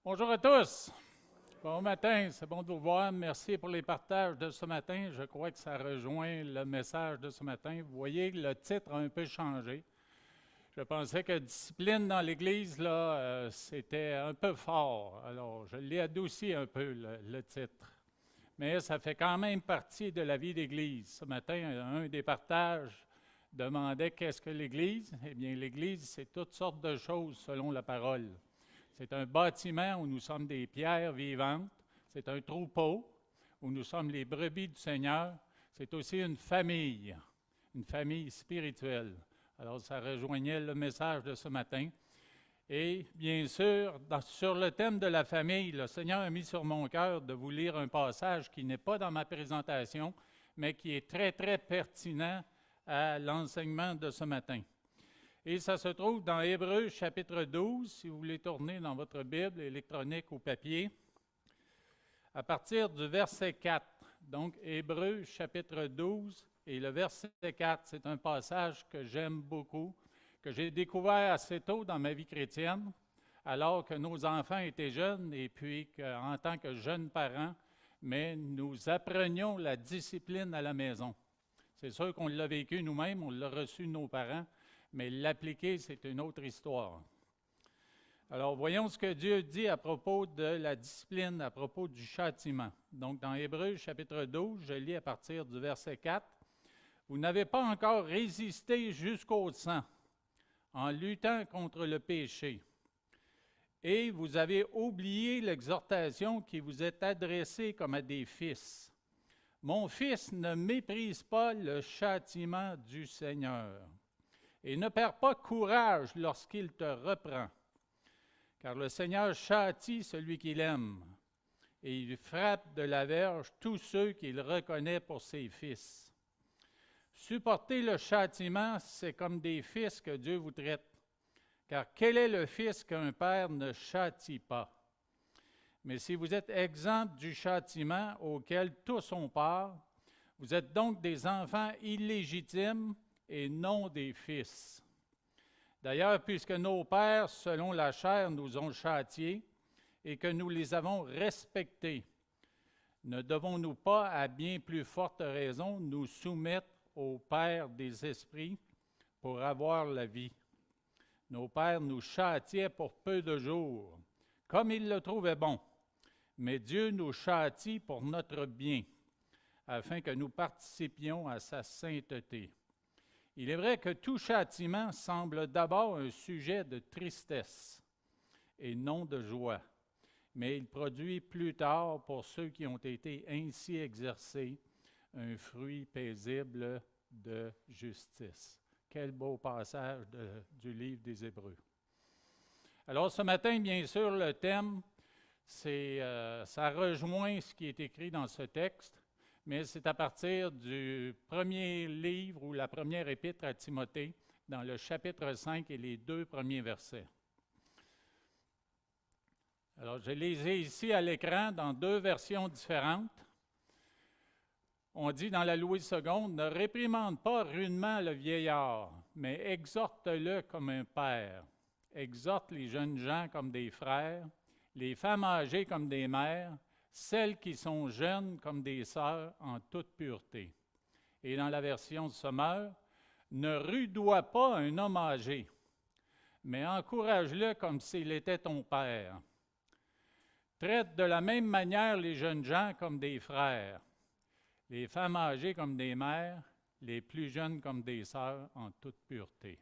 Bonjour à tous. Bon matin, c'est bon de vous voir. Merci pour les partages de ce matin. Je crois que ça rejoint le message de ce matin. Vous voyez, le titre a un peu changé. Je pensais que discipline dans l'Église, c'était un peu fort. Alors, je l'ai adouci un peu, le titre. Mais ça fait quand même partie de la vie d'Église. Ce matin, un des partages demandait qu'est-ce que l'Église? Eh bien, l'Église, c'est toutes sortes de choses selon la parole. C'est un bâtiment où nous sommes des pierres vivantes. C'est un troupeau où nous sommes les brebis du Seigneur. C'est aussi une famille spirituelle. Alors, ça rejoignait le message de ce matin. Et bien sûr, sur le thème de la famille, le Seigneur a mis sur mon cœur de vous lire un passage qui n'est pas dans ma présentation, mais qui est très, très pertinent à l'enseignement de ce matin. Et ça se trouve dans Hébreux chapitre 12, si vous voulez tourner dans votre Bible électronique ou papier, à partir du verset 4. Donc, Hébreux chapitre 12 et le verset 4, c'est un passage que j'aime beaucoup, que j'ai découvert assez tôt dans ma vie chrétienne, alors que nos enfants étaient jeunes et puis qu'en tant que jeunes parents, mais nous apprenions la discipline à la maison. C'est sûr qu'on l'a vécu nous-mêmes, on l'a reçu de nos parents, mais l'appliquer, c'est une autre histoire. Alors, voyons ce que Dieu dit à propos de la discipline, à propos du châtiment. Donc, dans Hébreux, chapitre 12, je lis à partir du verset 4. « Vous n'avez pas encore résisté jusqu'au sang en luttant contre le péché. Et vous avez oublié l'exhortation qui vous est adressée comme à des fils. Mon fils, ne méprise pas le châtiment du Seigneur. Et ne perds pas courage lorsqu'il te reprend, car le Seigneur châtie celui qu'il aime, et il frappe de la verge tous ceux qu'il reconnaît pour ses fils. Supporter le châtiment, c'est comme des fils que Dieu vous traite, car quel est le fils qu'un père ne châtie pas? Mais si vous êtes exempt du châtiment auquel tous ont part, vous êtes donc des enfants illégitimes, et non des fils. D'ailleurs, puisque nos pères, selon la chair, nous ont châtiés et que nous les avons respectés, ne devons-nous pas, à bien plus forte raison, nous soumettre au Père des esprits pour avoir la vie? Nos pères nous châtiaient pour peu de jours, comme ils le trouvaient bon, mais Dieu nous châtie pour notre bien, afin que nous participions à sa sainteté. Il est vrai que tout châtiment semble d'abord un sujet de tristesse et non de joie, mais il produit plus tard, pour ceux qui ont été ainsi exercés, un fruit paisible de justice. Quel beau passage du livre des Hébreux. Alors ce matin, bien sûr, le thème, ça rejoint ce qui est écrit dans ce texte, mais c'est à partir du premier livre ou la première épître à Timothée, dans le chapitre 5 et les 2 premiers versets. Alors, je les ai ici à l'écran dans 2 versions différentes. On dit dans la Louis II, « Ne réprimande pas rudement le vieillard, mais exhorte-le comme un père. Exhorte les jeunes gens comme des frères, les femmes âgées comme des mères, celles qui sont jeunes comme des sœurs en toute pureté. » Et dans la version Sommeur, « Ne rudoie pas un homme âgé, mais encourage-le comme s'il était ton père. Traite de la même manière les jeunes gens comme des frères, les femmes âgées comme des mères, les plus jeunes comme des sœurs en toute pureté. »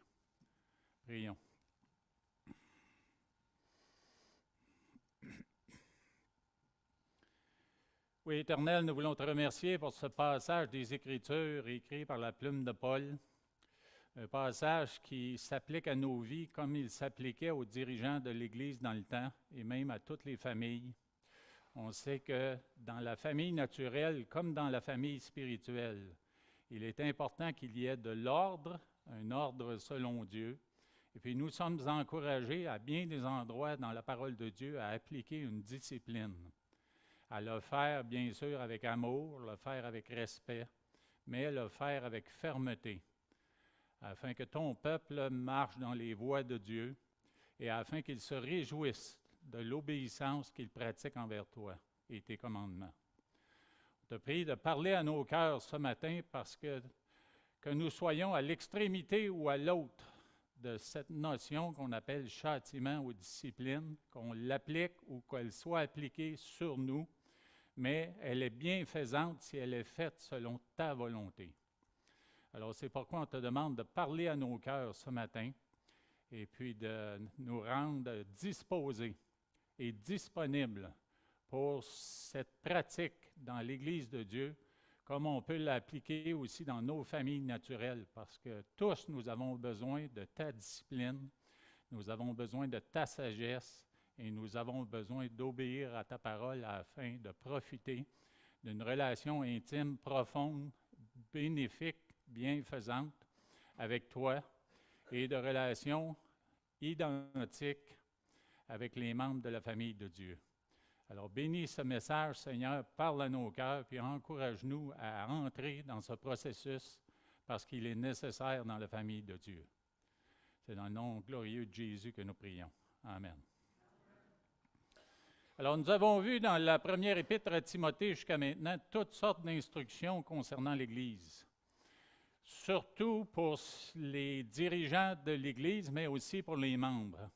Prions. Oui, Éternel, nous voulons te remercier pour ce passage des Écritures écrit par la plume de Paul. Un passage qui s'applique à nos vies comme il s'appliquait aux dirigeants de l'Église dans le temps et même à toutes les familles. On sait que dans la famille naturelle comme dans la famille spirituelle, il est important qu'il y ait de l'ordre, un ordre selon Dieu. Et puis nous sommes encouragés à bien des endroits dans la parole de Dieu à appliquer une discipline, à le faire bien sûr avec amour, le faire avec respect, mais le faire avec fermeté, afin que ton peuple marche dans les voies de Dieu et afin qu'il se réjouisse de l'obéissance qu'ils pratiquent envers toi et tes commandements. On te prie de parler à nos cœurs ce matin parce que nous soyons à l'extrémité ou à l'autre de cette notion qu'on appelle châtiment ou discipline, qu'on l'applique ou qu'elle soit appliquée sur nous, mais elle est bienfaisante si elle est faite selon ta volonté. Alors c'est pourquoi on te demande de parler à nos cœurs ce matin et puis de nous rendre disposés et disponibles pour cette pratique dans l'Église de Dieu, comme on peut l'appliquer aussi dans nos familles naturelles, parce que tous nous avons besoin de ta discipline, nous avons besoin de ta sagesse et nous avons besoin d'obéir à ta parole afin de profiter d'une relation intime, profonde, bénéfique, bienfaisante avec toi et de relations identiques avec les membres de la famille de Dieu. Alors, bénis ce message, Seigneur, parle à nos cœurs, puis encourage-nous à entrer dans ce processus parce qu'il est nécessaire dans la famille de Dieu. C'est dans le nom glorieux de Jésus que nous prions. Amen. Alors, nous avons vu dans la première épître à Timothée jusqu'à maintenant toutes sortes d'instructions concernant l'Église, surtout pour les dirigeants de l'Église, mais aussi pour les membres.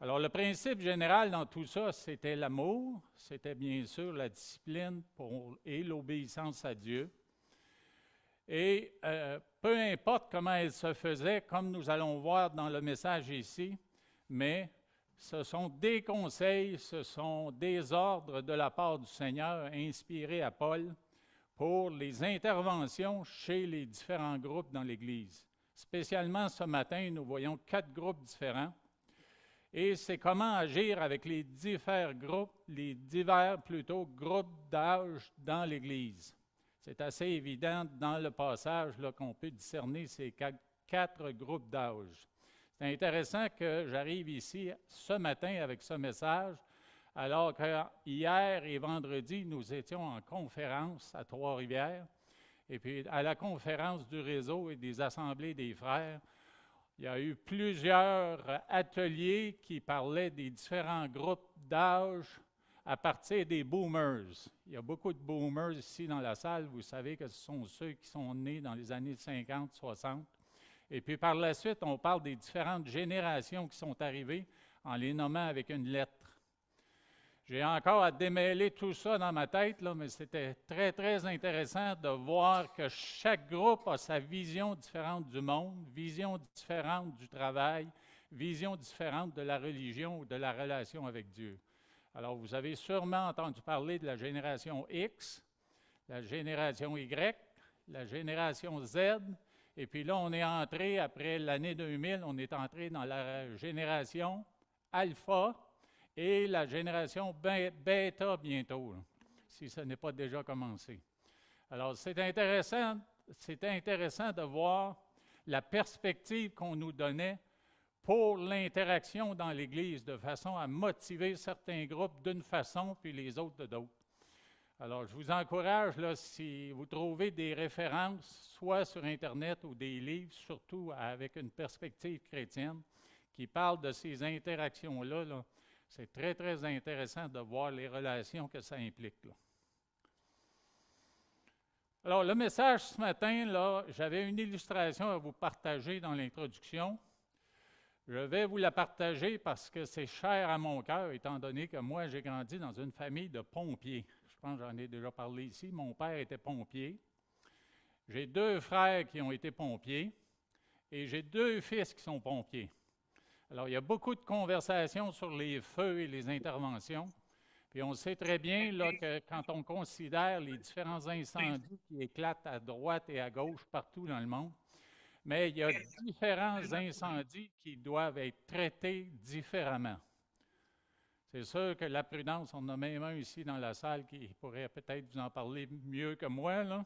Alors, le principe général dans tout ça, c'était l'amour, c'était bien sûr la discipline et l'obéissance à Dieu. Et peu importe comment elle se faisait, comme nous allons voir dans le message ici, mais ce sont des conseils, ce sont des ordres de la part du Seigneur inspirés à Paul pour les interventions chez les différents groupes dans l'Église. Spécialement ce matin, nous voyons 4 groupes différents. Et c'est comment agir avec les divers groupes d'âge dans l'Église. C'est assez évident dans le passage là, qu'on peut discerner ces 4 groupes d'âge. C'est intéressant que j'arrive ici ce matin avec ce message, alors que hier et vendredi, nous étions en conférence à Trois-Rivières. Et puis à la conférence du réseau et des assemblées des frères, il y a eu plusieurs ateliers qui parlaient des différents groupes d'âge à partir des boomers. Il y a beaucoup de boomers ici dans la salle. Vous savez que ce sont ceux qui sont nés dans les années 50, 60. Et puis par la suite, on parle des différentes générations qui sont arrivées en les nommant avec une lettre. J'ai encore à démêler tout ça dans ma tête, là, mais c'était très, très intéressant de voir que chaque groupe a sa vision différente du monde, vision différente du travail, vision différente de la religion ou de la relation avec Dieu. Alors, vous avez sûrement entendu parler de la génération X, la génération Y, la génération Z, et puis là, on est entré, après l'année 2000, on est entré dans la génération Alpha, et la génération bêta bientôt, là, si ce n'est pas déjà commencé. Alors, c'est intéressant de voir la perspective qu'on nous donnait pour l'interaction dans l'Église, de façon à motiver certains groupes d'une façon, puis les autres de d'autres. Alors, je vous encourage, là, si vous trouvez des références, soit sur Internet ou des livres, surtout avec une perspective chrétienne, qui parlent de ces interactions-là, là, c'est très, très intéressant de voir les relations que ça implique, là. Alors, le message ce matin, là, j'avais une illustration à vous partager dans l'introduction. Je vais vous la partager parce que c'est cher à mon cœur, étant donné que moi, j'ai grandi dans une famille de pompiers. Je pense que j'en ai déjà parlé ici. Mon père était pompier. J'ai 2 frères qui ont été pompiers et j'ai 2 fils qui sont pompiers. Alors, il y a beaucoup de conversations sur les feux et les interventions. Puis on sait très bien là, que quand on considère les différents incendies qui éclatent à droite et à gauche partout dans le monde, mais il y a différents incendies qui doivent être traités différemment. C'est sûr que la prudence, on en a même un ici dans la salle qui pourrait peut-être vous en parler mieux que moi, là.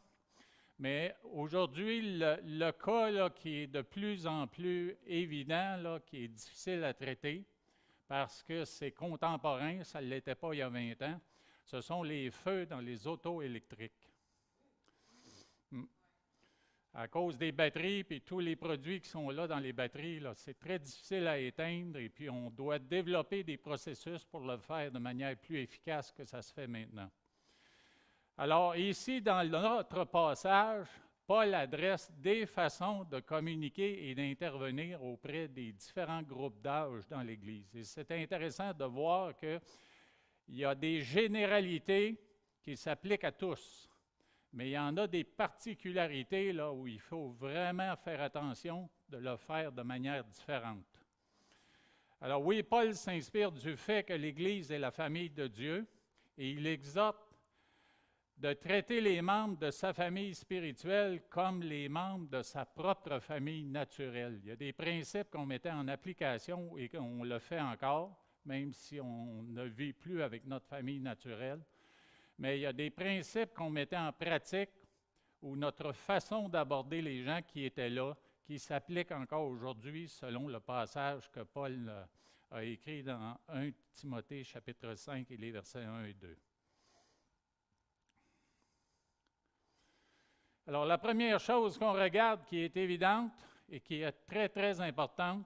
Mais aujourd'hui, le cas là, qui est de plus en plus évident, là, qui est difficile à traiter, parce que c'est contemporain, ça ne l'était pas il y a 20 ans, ce sont les feux dans les autos électriques. À cause des batteries et tous les produits qui sont là dans les batteries, là, c'est très difficile à éteindre et puis on doit développer des processus pour le faire de manière plus efficace que ça se fait maintenant. Alors ici, dans notre passage, Paul adresse des façons de communiquer et d'intervenir auprès des différents groupes d'âge dans l'Église. Et c'est intéressant de voir qu'il y a des généralités qui s'appliquent à tous. Mais il y en a des particularités là, où il faut vraiment faire attention de le faire de manière différente. Alors oui, Paul s'inspire du fait que l'Église est la famille de Dieu et il exhorte de traiter les membres de sa famille spirituelle comme les membres de sa propre famille naturelle. Il y a des principes qu'on mettait en application et qu'on le fait encore, même si on ne vit plus avec notre famille naturelle. Mais il y a des principes qu'on mettait en pratique ou notre façon d'aborder les gens qui étaient là, qui s'appliquent encore aujourd'hui selon le passage que Paul a écrit dans 1 Timothée chapitre 5 et les versets 1 et 2. Alors la première chose qu'on regarde qui est évidente et qui est très très importante,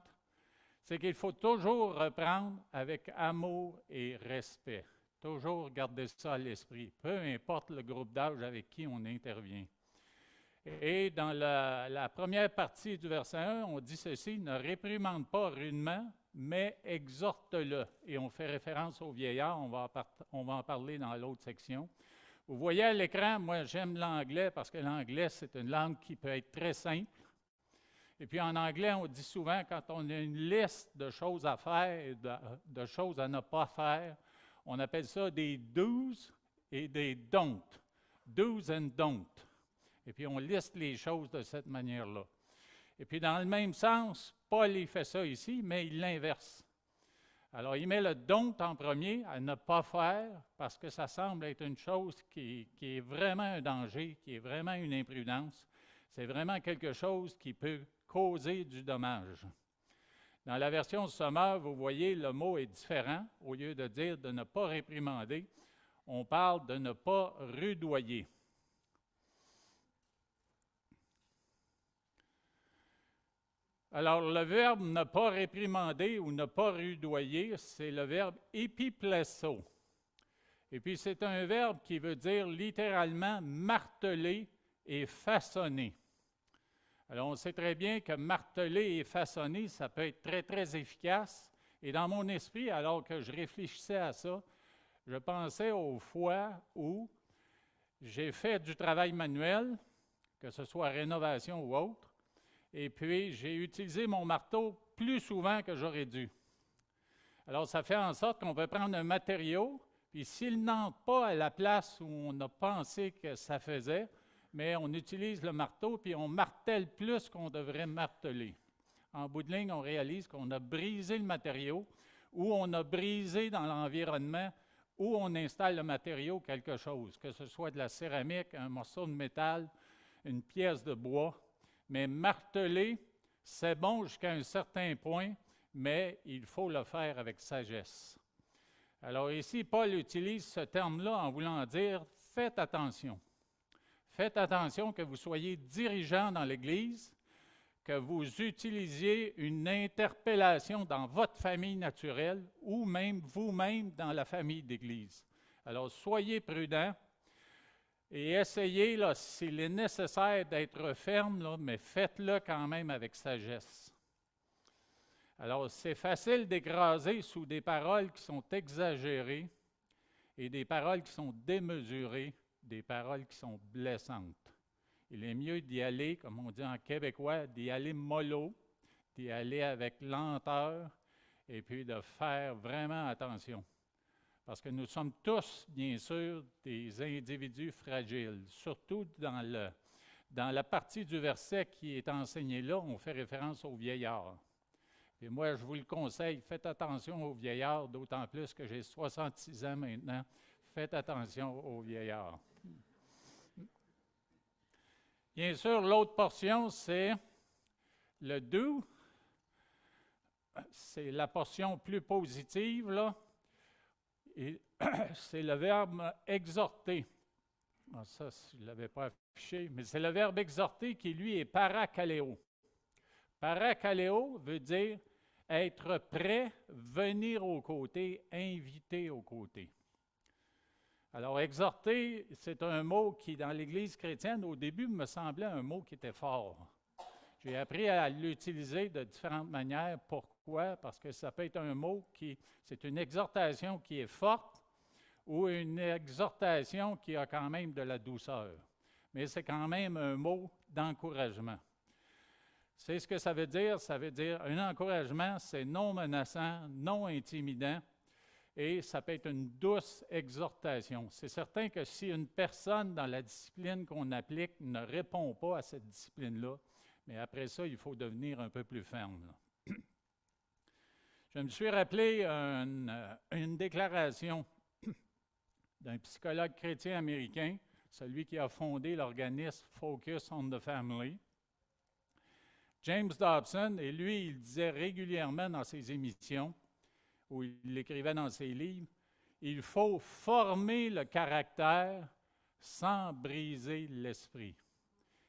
c'est qu'il faut toujours reprendre avec amour et respect. Toujours garder ça à l'esprit, peu importe le groupe d'âge avec qui on intervient. Et dans la première partie du verset 1, on dit ceci, « Ne réprimande pas rudement, mais exhorte-le. » Et on fait référence au vieillard, on va en parler dans l'autre section. Vous voyez à l'écran, moi j'aime l'anglais parce que l'anglais c'est une langue qui peut être très simple. Et puis en anglais, on dit souvent quand on a une liste de choses à faire, de choses à ne pas faire, on appelle ça des do's et des don't. Do's and don't. Et puis on liste les choses de cette manière-là. Et puis dans le même sens, Paul il fait ça ici, mais il l'inverse. Alors il met le don't en premier, à ne pas faire, parce que ça semble être une chose qui est vraiment un danger, qui est vraiment une imprudence. C'est vraiment quelque chose qui peut causer du dommage. Dans la version Sommaire, vous voyez, le mot est différent. Au lieu de dire de ne pas réprimander, on parle de ne pas rudoyer. Alors, le verbe ne pas réprimander ou ne pas rudoyer, c'est le verbe épiplesso. Et puis, c'est un verbe qui veut dire littéralement marteler et façonner. Alors, on sait très bien que marteler et façonner, ça peut être très, très efficace. Et dans mon esprit, alors que je réfléchissais à ça, je pensais aux fois où j'ai fait du travail manuel, que ce soit rénovation ou autre, et puis j'ai utilisé mon marteau plus souvent que j'aurais dû. Alors, ça fait en sorte qu'on peut prendre un matériau, puis s'il n'entre pas à la place où on a pensé que ça faisait, mais on utilise le marteau, puis on martèle plus qu'on devrait marteler. En bout de ligne, on réalise qu'on a brisé le matériau, ou on a brisé dans l'environnement où on installe le matériau quelque chose, que ce soit de la céramique, un morceau de métal, une pièce de bois. Mais marteler, c'est bon jusqu'à un certain point, mais il faut le faire avec sagesse. Alors ici, Paul utilise ce terme-là en voulant dire « faites attention ». Faites attention que vous soyez dirigeant dans l'Église, que vous utilisiez une interpellation dans votre famille naturelle ou même vous-même dans la famille d'Église. Alors, soyez prudents et essayez, là, s'il est nécessaire d'être ferme, là, mais faites-le quand même avec sagesse. Alors, c'est facile d'écraser sous des paroles qui sont exagérées et des paroles qui sont démesurées, des paroles qui sont blessantes. Il est mieux d'y aller, comme on dit en québécois, d'y aller mollo, d'y aller avec lenteur et puis de faire vraiment attention. Parce que nous sommes tous, bien sûr, des individus fragiles. Surtout dans la partie du verset qui est enseignée là, on fait référence aux vieillards. Et moi, je vous le conseille, faites attention aux vieillards, d'autant plus que j'ai 66 ans maintenant. Faites attention aux vieillards. Bien sûr, l'autre portion, c'est le « do ». C'est la portion plus positive, là. Et c'est le verbe « exhorter ». Ça, je ne l'avais pas affiché, mais c'est le verbe exhorter qui, lui, est parakaleo. Parakaleo veut dire être prêt, venir aux côtés, inviter aux côtés. Alors, exhorter, c'est un mot qui, dans l'Église chrétienne, au début, me semblait un mot qui était fort. J'ai appris à l'utiliser de différentes manières. Pourquoi? Parce que ça peut être un mot c'est une exhortation qui est forte ou une exhortation qui a quand même de la douceur. Mais c'est quand même un mot d'encouragement. C'est ce que ça veut dire? Ça veut dire un encouragement, c'est non menaçant, non intimidant, et ça peut être une douce exhortation. C'est certain que si une personne dans la discipline qu'on applique ne répond pas à cette discipline-là, mais après ça, il faut devenir un peu plus ferme. Je me suis rappelé une déclaration d'un psychologue chrétien américain, celui qui a fondé l'organisme Focus on the Family, James Dobson, et lui, il disait régulièrement dans ses émissions, ou il l'écrivait dans ses livres, il faut former le caractère sans briser l'esprit.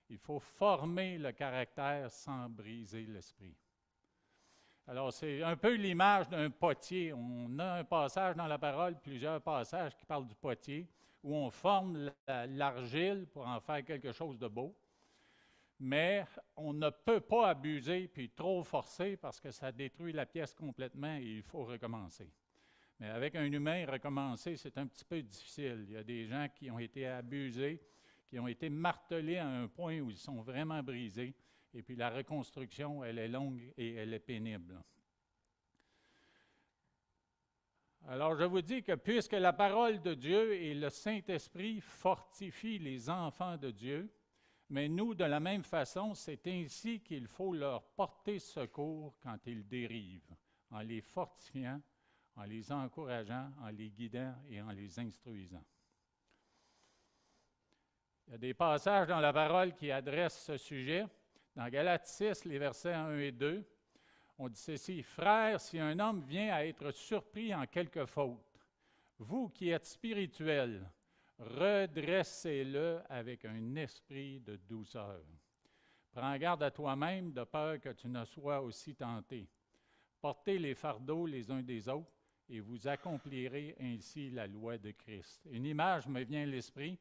Il faut former le caractère sans briser l'esprit. Alors, c'est un peu l'image d'un potier. On a un passage dans la parole, plusieurs passages qui parlent du potier, où on forme l'argile pour en faire quelque chose de beau. Mais on ne peut pas abuser puis trop forcer parce que ça détruit la pièce complètement et il faut recommencer. Mais avec un humain, recommencer, c'est un petit peu difficile. Il y a des gens qui ont été abusés, qui ont été martelés à un point où ils sont vraiment brisés. Et puis la reconstruction, elle est longue et elle est pénible. Alors je vous dis que puisque la parole de Dieu et le Saint-Esprit fortifient les enfants de Dieu, mais nous, de la même façon, c'est ainsi qu'il faut leur porter secours quand ils dérivent, en les fortifiant, en les encourageant, en les guidant et en les instruisant. Il y a des passages dans la parole qui adressent ce sujet. Dans Galates 6, les versets 1 et 2, on dit ceci: « Frères, si un homme vient à être surpris en quelque faute, vous qui êtes spirituels, redressez-le avec un esprit de douceur. Prends garde à toi-même de peur que tu ne sois aussi tenté. Portez les fardeaux les uns des autres et vous accomplirez ainsi la loi de Christ. » Une image me vient à l'esprit.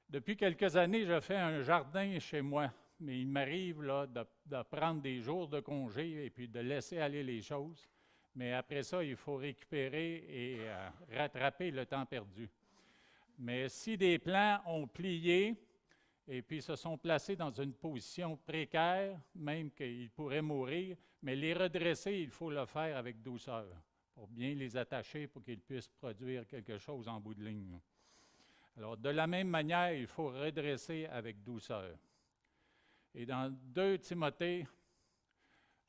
Depuis quelques années, je fais un jardin chez moi, mais il m'arrive là, de prendre des jours de congé et puis de laisser aller les choses. Mais après ça, il faut récupérer et rattraper le temps perdu. Mais si des plants ont plié et puis se sont placés dans une position précaire, même qu'ils pourraient mourir, mais les redresser, il faut le faire avec douceur pour bien les attacher pour qu'ils puissent produire quelque chose en bout de ligne. Alors, de la même manière, il faut redresser avec douceur. Et dans 2 Timothée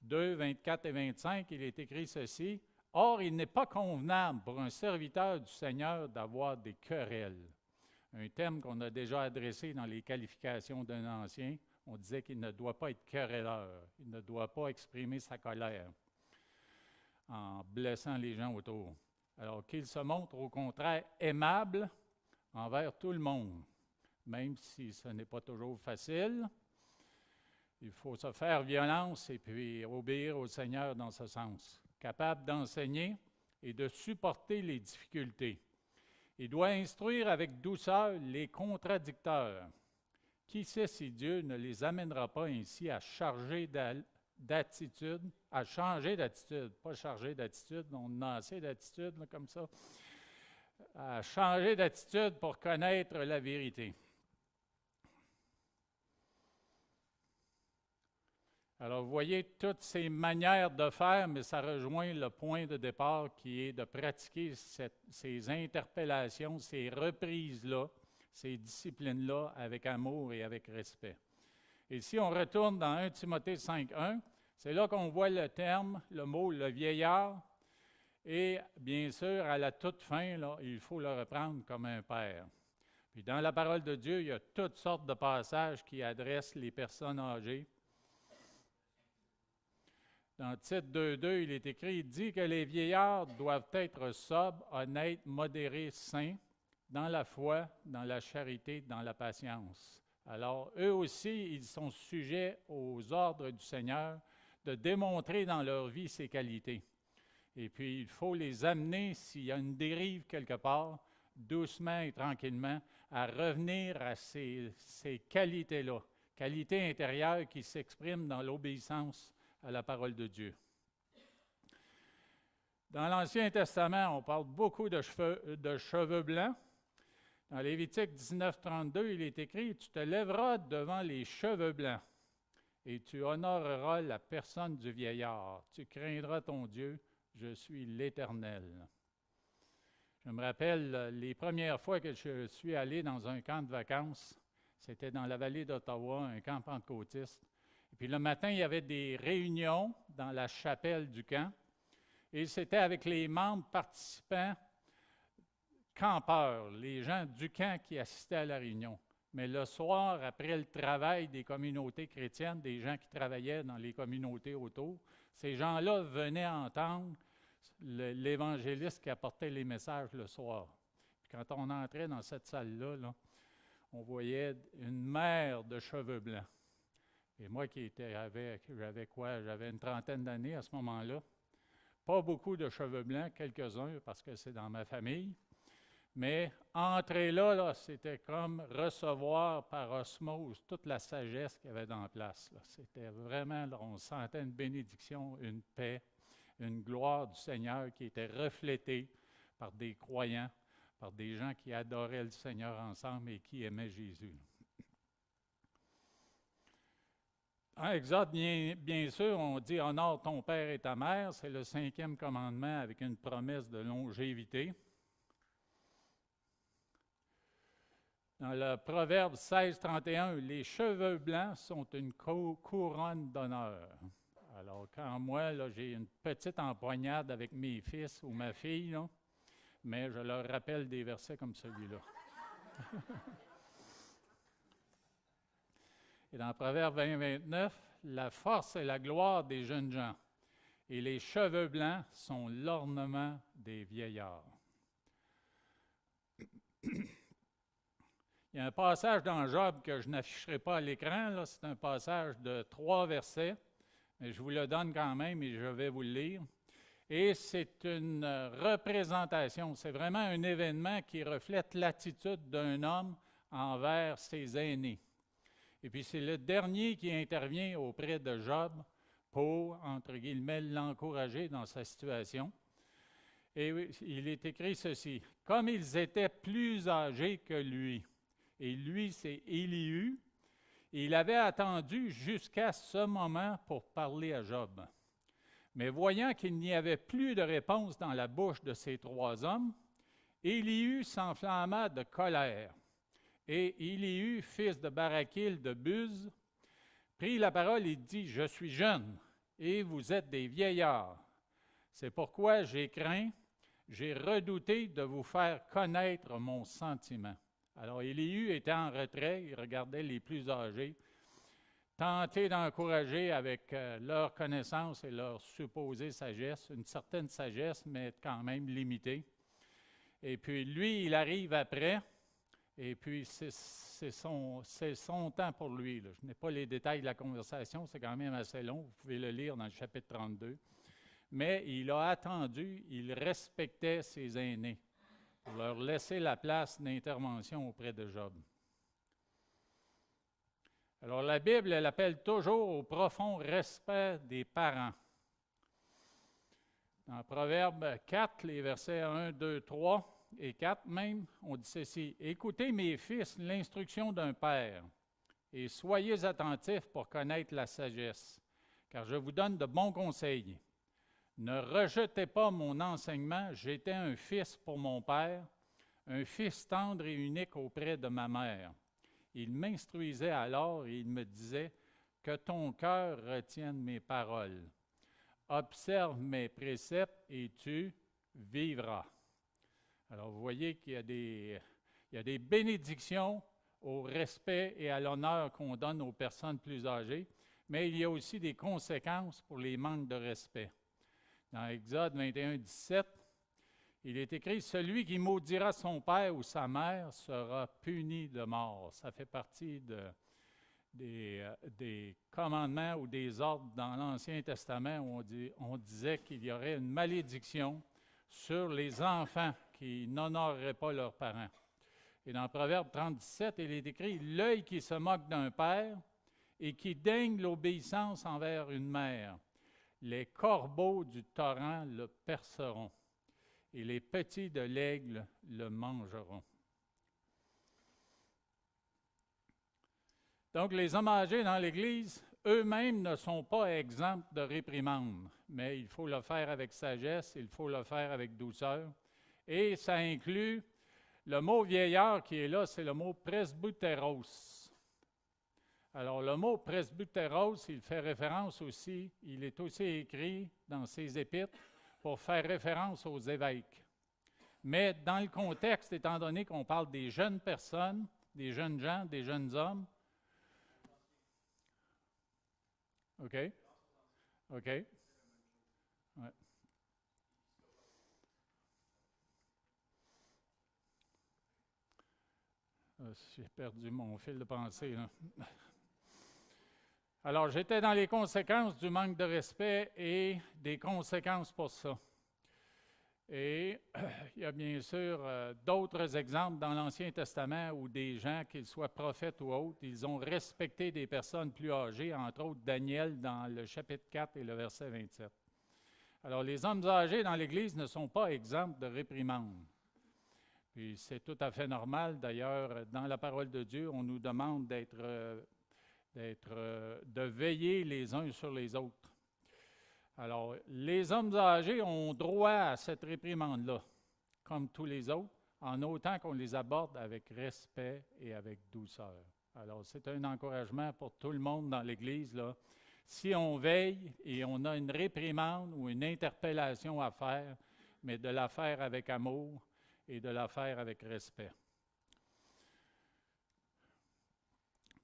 2, 24 et 25, il est écrit ceci: « Or, il n'est pas convenable pour un serviteur du Seigneur d'avoir des querelles. » Un thème qu'on a déjà adressé dans les qualifications d'un ancien. On disait qu'il ne doit pas être querelleur, il ne doit pas exprimer sa colère en blessant les gens autour. Alors qu'il se montre au contraire aimable envers tout le monde, même si ce n'est pas toujours facile. Il faut se faire violence et puis obéir au Seigneur dans ce sens. Capable d'enseigner et de supporter les difficultés. Il doit instruire avec douceur les contradicteurs. Qui sait si Dieu ne les amènera pas ainsi à changer d'attitude, à changer d'attitude, pas charger d'attitude, on a assez d'attitude là, comme ça, à changer d'attitude pour connaître la vérité. Alors, vous voyez toutes ces manières de faire, mais ça rejoint le point de départ qui est de pratiquer ces interpellations, ces reprises-là, ces disciplines-là avec amour et avec respect. Et si on retourne dans 1 Timothée 5.1, c'est là qu'on voit le terme, le mot « le vieillard ». Et bien sûr, à la toute fin, là, il faut le reprendre comme un père. Puis dans la parole de Dieu, il y a toutes sortes de passages qui adressent les personnes âgées. Dans Tite 2.2, il est écrit, il dit que les vieillards doivent être sobres, honnêtes, modérés, saints, dans la foi, dans la charité, dans la patience. Alors, eux aussi, ils sont sujets aux ordres du Seigneur de démontrer dans leur vie ces qualités. Et puis, il faut les amener, s'il y a une dérive quelque part, doucement et tranquillement, à revenir à ces qualités-là, qualités intérieures qui s'expriment dans l'obéissance à la parole de Dieu. Dans l'Ancien Testament, on parle beaucoup de cheveux blancs. Dans Lévitique 19, 32, il est écrit « Tu te lèveras devant les cheveux blancs et tu honoreras la personne du vieillard. Tu craindras ton Dieu, je suis l'Éternel. » Je me rappelle les premières fois que je suis allé dans un camp de vacances, c'était dans la vallée d'Ottawa, un camp pentecôtiste. Et puis le matin, il y avait des réunions dans la chapelle du camp. Et c'était avec les membres participants campeurs, les gens du camp qui assistaient à la réunion. Mais le soir, après le travail des communautés chrétiennes, des gens qui travaillaient dans les communautés autour, ces gens-là venaient entendre l'évangéliste qui apportait les messages le soir. Puis quand on entrait dans cette salle-là, on voyait une mer de cheveux blancs. Et moi j'avais une trentaine d'années à ce moment-là. Pas beaucoup de cheveux blancs, quelques-uns, parce que c'est dans ma famille. Mais entrer là, c'était comme recevoir par osmose toute la sagesse qu'il y avait dans la place. C'était vraiment, on sentait une bénédiction, une paix, une gloire du Seigneur qui était reflétée par des croyants, par des gens qui adoraient le Seigneur ensemble et qui aimaient Jésus. En Exode, bien sûr, on dit « Honore ton père et ta mère », c'est le 5e commandement avec une promesse de longévité. Dans le Proverbe 16, 31, les cheveux blancs sont une couronne d'honneur. Alors, quand moi, j'ai une petite empoignade avec mes fils ou ma fille, mais je leur rappelle des versets comme celui-là. Et dans Proverbe 20, 29, la force et la gloire des jeunes gens, et les cheveux blancs sont l'ornement des vieillards. Il y a un passage dans Job que je n'afficherai pas à l'écran, c'est un passage de 3 versets, mais je vous le donne quand même et je vais vous le lire. Et c'est une représentation, c'est vraiment un événement qui reflète l'attitude d'un homme envers ses aînés. Et puis c'est le dernier qui intervient auprès de Job pour, entre guillemets, l'encourager dans sa situation. Et il est écrit ceci, « Comme ils étaient plus âgés que lui, et lui c'est Élihu, il avait attendu jusqu'à ce moment pour parler à Job. Mais voyant qu'il n'y avait plus de réponse dans la bouche de ces 3 hommes, Élihu s'enflamma de colère. Et Élihu, fils de Barakil de Buz, prit la parole et dit, « Je suis jeune, et vous êtes des vieillards. C'est pourquoi j'ai craint, j'ai redouté de vous faire connaître mon sentiment. » Alors Élihu était en retrait, il regardait les plus âgés, tenté d'encourager avec leur connaissance et leur supposée sagesse, une certaine sagesse, mais quand même limitée. Et puis lui, il arrive après, et puis c'est son temps pour lui. Je n'ai pas les détails de la conversation, c'est quand même assez long, vous pouvez le lire dans le chapitre 32. Mais il a attendu, il respectait ses aînés pour leur laisser la place d'intervention auprès de Job. Alors la Bible, elle appelle toujours au profond respect des parents. Dans Proverbe 4, les versets 1, 2, 3 et 4 même, on dit ceci, « Écoutez mes fils l'instruction d'un père, et soyez attentifs pour connaître la sagesse, car je vous donne de bons conseils. Ne rejetez pas mon enseignement, j'étais un fils pour mon père, un fils tendre et unique auprès de ma mère. Il m'instruisait alors et il me disait, « Que ton cœur retienne mes paroles. Observe mes préceptes et tu vivras. » Alors, vous voyez qu'il y a des bénédictions au respect et à l'honneur qu'on donne aux personnes plus âgées, mais il y a aussi des conséquences pour les manques de respect. Dans Exode 21, 17, Il est écrit, « Celui qui maudira son père ou sa mère sera puni de mort. » Ça fait partie des commandements ou des ordres dans l'Ancien Testament où on disait qu'il y aurait une malédiction sur les enfants qui n'honoreraient pas leurs parents. Et dans Proverbe 37, il est écrit, « L'œil qui se moque d'un père et qui daigne l'obéissance envers une mère, les corbeaux du torrent le perceront, et les petits de l'aigle le mangeront. » Donc, les hommes âgés dans l'Église, eux-mêmes ne sont pas exempts de réprimandes, mais il faut le faire avec sagesse, il faut le faire avec douceur. Et ça inclut, le mot vieillard qui est là, c'est le mot presbyteros. Alors, le mot presbyteros, il fait référence aussi, il est aussi écrit dans ses épîtres pour faire référence aux évêques. Mais dans le contexte, étant donné qu'on parle des jeunes personnes, des jeunes gens, des jeunes hommes, OK? OK? Ouais. J'ai perdu mon fil de pensée, là. Alors, j'étais dans les conséquences du manque de respect et des conséquences pour ça. Et il y a bien sûr d'autres exemples dans l'Ancien Testament où des gens, qu'ils soient prophètes ou autres, ils ont respecté des personnes plus âgées, entre autres Daniel dans le chapitre 4 et le verset 27. Alors, les hommes âgés dans l'Église ne sont pas exempts de réprimandes. Puis c'est tout à fait normal. D'ailleurs, dans la parole de Dieu, on nous demande de veiller les uns sur les autres. Alors, les hommes âgés ont droit à cette réprimande-là, comme tous les autres, en autant qu'on les aborde avec respect et avec douceur. Alors, c'est un encouragement pour tout le monde dans l'Église, là. Si on veille et on a une réprimande ou une interpellation à faire, mais de la faire avec amour et de la faire avec respect.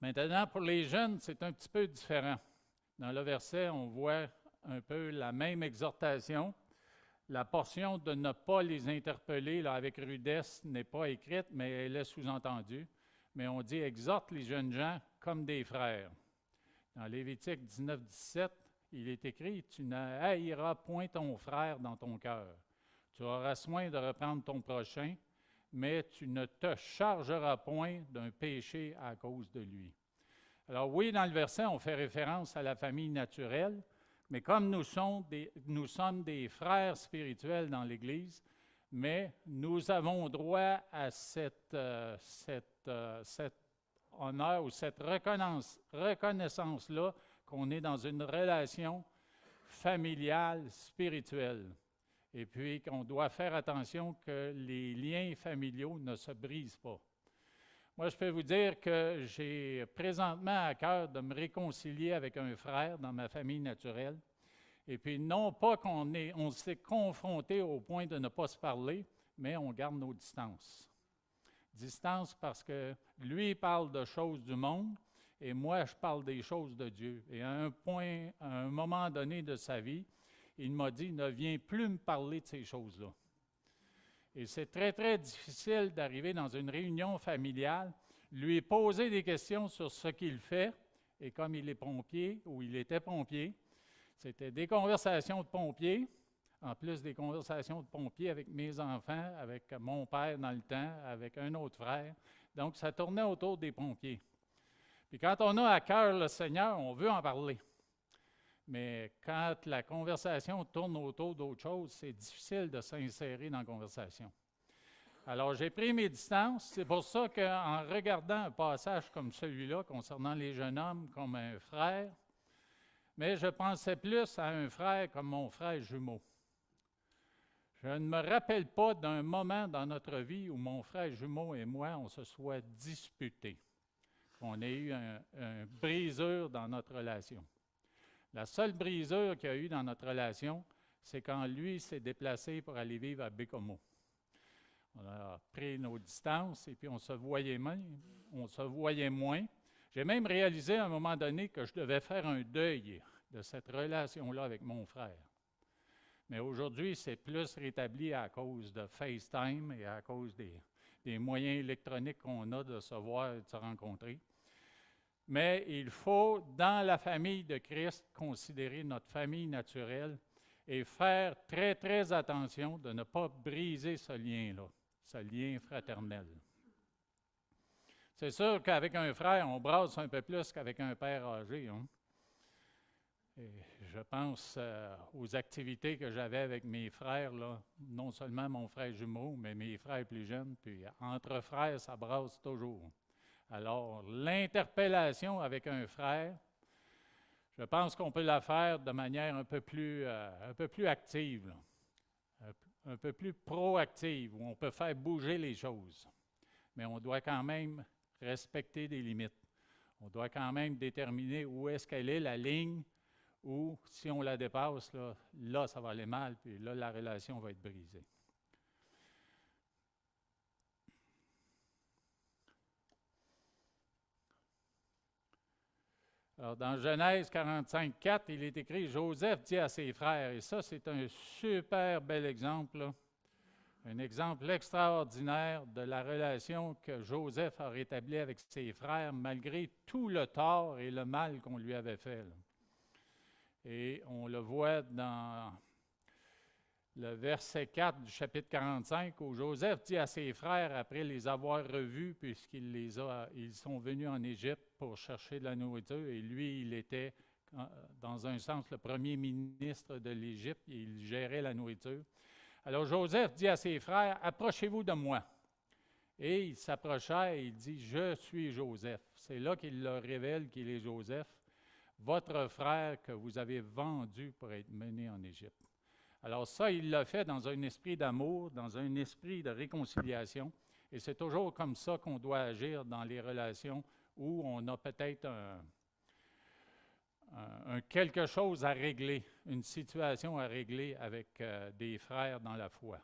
Maintenant, pour les jeunes, c'est un petit peu différent. Dans le verset, on voit un peu la même exhortation. La portion de ne pas les interpeller là, avec rudesse n'est pas écrite, mais elle est sous-entendue. Mais on dit « exhorte les jeunes gens comme des frères ». Dans Lévitique 19-17, il est écrit « Tu ne haïras point ton frère dans ton cœur. Tu auras soin de reprendre ton prochain, mais tu ne te chargeras point d'un péché à cause de lui. » Alors oui, dans le verset, on fait référence à la famille naturelle, mais comme nous sommes des frères spirituels dans l'Église, mais nous avons droit à cet honneur ou cette reconnaissance-là qu'on est dans une relation familiale, spirituelle. Et puis qu'on doit faire attention que les liens familiaux ne se brisent pas. Moi, je peux vous dire que j'ai présentement à cœur de me réconcilier avec un frère dans ma famille naturelle. Et puis, non pas on s'est confronté au point de ne pas se parler, mais on garde nos distances. Distance parce que lui parle de choses du monde et moi, je parle des choses de Dieu. Et à un moment donné de sa vie, il m'a dit, ne viens plus me parler de ces choses-là. Et c'est très, très difficile d'arriver dans une réunion familiale, lui poser des questions sur ce qu'il fait, et comme il est pompier, ou il était pompier, c'était des conversations de pompiers, en plus des conversations de pompiers avec mes enfants, avec mon père dans le temps, avec un autre frère. Donc, ça tournait autour des pompiers. Puis quand on a à cœur le Seigneur, on veut en parler. Mais quand la conversation tourne autour d'autre chose, c'est difficile de s'insérer dans la conversation. Alors, j'ai pris mes distances. C'est pour ça qu'en regardant un passage comme celui-là, concernant les jeunes hommes comme un frère, mais je pensais plus à un frère comme mon frère jumeau. Je ne me rappelle pas d'un moment dans notre vie où mon frère jumeau et moi, on se soit disputés, qu'on ait eu un brisure dans notre relation. La seule brisure qu'il y a eu dans notre relation, c'est quand lui s'est déplacé pour aller vivre à Bécomo. On a pris nos distances et puis on se voyait moins. J'ai même réalisé à un moment donné que je devais faire un deuil de cette relation-là avec mon frère. Mais aujourd'hui, c'est plus rétabli à cause de FaceTime et à cause des moyens électroniques qu'on a de se voir et de se rencontrer. Mais il faut, dans la famille de Christ, considérer notre famille naturelle et faire très, très attention de ne pas briser ce lien-là, ce lien fraternel. C'est sûr qu'avec un frère, on brasse un peu plus qu'avec un père âgé. Hein? Et je pense aux activités que j'avais avec mes frères, là, non seulement mon frère jumeau, mais mes frères plus jeunes. Puis entre frères, ça brasse toujours. Alors, l'interpellation avec un frère, je pense qu'on peut la faire de manière un peu plus active, là, un peu plus proactive, où on peut faire bouger les choses. Mais on doit quand même respecter des limites. On doit quand même déterminer où est-ce qu'elle est, la ligne, ou si on la dépasse, là, ça va aller mal, puis là, la relation va être brisée. Alors, dans Genèse 45, 4, il est écrit « Joseph dit à ses frères », et ça, c'est un super bel exemple, là. Un exemple extraordinaire de la relation que Joseph a rétablie avec ses frères malgré tout le tort et le mal qu'on lui avait fait, là. Et on le voit dans le verset 4 du chapitre 45, où Joseph dit à ses frères, après les avoir revus, ils sont venus en Égypte pour chercher de la nourriture, et lui, il était, dans un sens, le premier ministre de l'Égypte, et il gérait la nourriture. Alors Joseph dit à ses frères, « Approchez-vous de moi. » Et il s'approcha et il dit, « Je suis Joseph. » C'est là qu'il leur révèle qu'il est Joseph, votre frère que vous avez vendu pour être mené en Égypte. Alors ça, il l'a fait dans un esprit d'amour, dans un esprit de réconciliation. Et c'est toujours comme ça qu'on doit agir dans les relations où on a peut-être un quelque chose à régler, une situation à régler avec des frères dans la foi.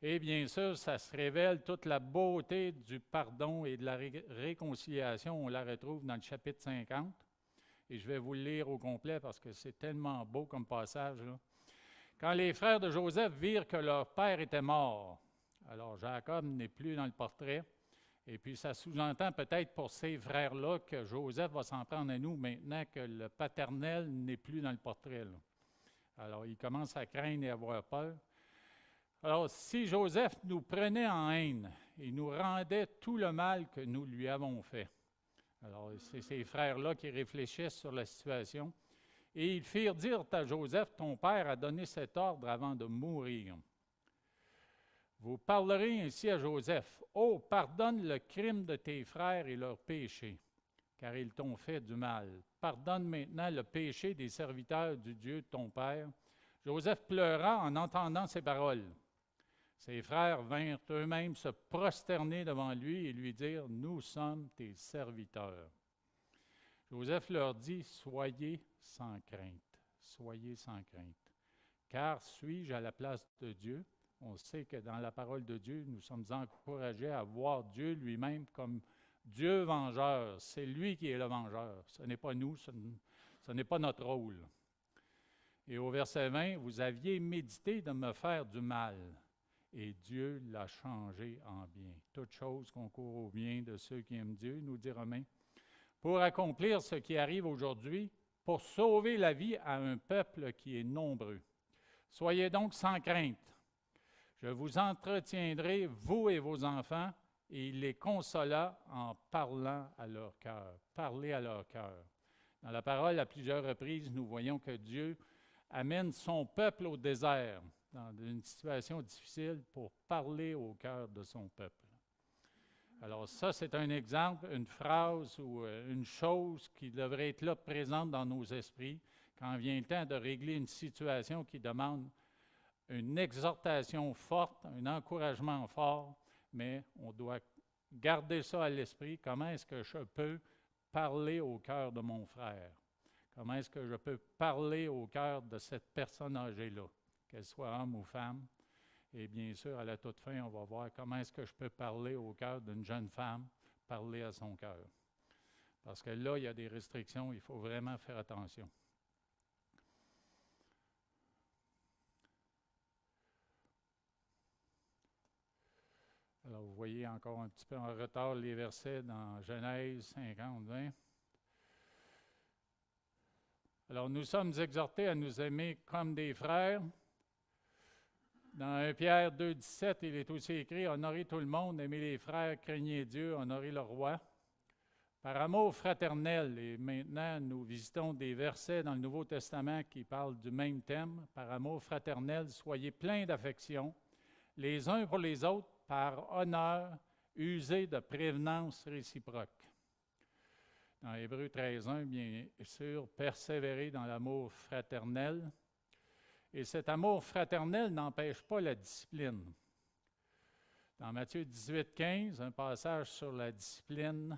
Et bien sûr, ça se révèle toute la beauté du pardon et de la réconciliation. On la retrouve dans le chapitre 50. Et je vais vous le lire au complet parce que c'est tellement beau comme passage, là. Quand les frères de Joseph virent que leur père était mort, alors Jacob n'est plus dans le portrait, et puis ça sous-entend peut-être pour ces frères-là que Joseph va s'en prendre à nous maintenant que le paternel n'est plus dans le portrait, là. Alors il commence à craindre et à avoir peur. Alors si Joseph nous prenait en haine et nous rendait tout le mal que nous lui avons fait, alors c'est ces frères-là qui réfléchissent sur la situation. Et ils firent dire à Joseph, ton père a donné cet ordre avant de mourir. Vous parlerez ainsi à Joseph, ô, pardonne le crime de tes frères et leurs péchés, car ils t'ont fait du mal. Pardonne maintenant le péché des serviteurs du Dieu de ton père. Joseph pleura en entendant ces paroles. Ses frères vinrent eux-mêmes se prosterner devant lui et lui dire, nous sommes tes serviteurs. Joseph leur dit, soyez sans crainte, soyez sans crainte. Car suis-je à la place de Dieu? On sait que dans la parole de Dieu, nous sommes encouragés à voir Dieu lui-même comme Dieu vengeur. C'est lui qui est le vengeur. Ce n'est pas nous, ce n'est pas notre rôle. Et au verset 20, vous aviez médité de me faire du mal, et Dieu l'a changé en bien. Toute chose concourt au bien de ceux qui aiment Dieu, nous dit Romains, pour accomplir ce qui arrive aujourd'hui, pour sauver la vie à un peuple qui est nombreux. Soyez donc sans crainte. Je vous entretiendrai, vous et vos enfants, et il les consola en parlant à leur cœur. Parler à leur cœur. Dans la parole, à plusieurs reprises, nous voyons que Dieu amène son peuple au désert, dans une situation difficile, pour parler au cœur de son peuple. Alors ça, c'est un exemple, une phrase ou une chose qui devrait être là présente dans nos esprits quand vient le temps de régler une situation qui demande une exhortation forte, un encouragement fort, mais on doit garder ça à l'esprit. Comment est-ce que je peux parler au cœur de mon frère? Comment est-ce que je peux parler au cœur de cette personne âgée-là, qu'elle soit homme ou femme? Et bien sûr, à la toute fin, on va voir comment est-ce que je peux parler au cœur d'une jeune femme, parler à son cœur. Parce que là, il y a des restrictions, il faut vraiment faire attention. voyez encore un petit peu en retard les versets dans Genèse 50, 20. Alors, nous sommes exhortés à nous aimer comme des frères. Dans 1 Pierre 2, 17, il est aussi écrit « Honorez tout le monde, aimez les frères, craignez Dieu, honorez le roi ». Par amour fraternel, et maintenant nous visitons des versets dans le Nouveau Testament qui parlent du même thème. Par amour fraternel, soyez pleins d'affection, les uns pour les autres, par honneur, usez de prévenance réciproque. Dans Hébreux 13.1, bien sûr, persévérer dans l'amour fraternel. Et cet amour fraternel n'empêche pas la discipline. Dans Matthieu 18.15, un passage sur la discipline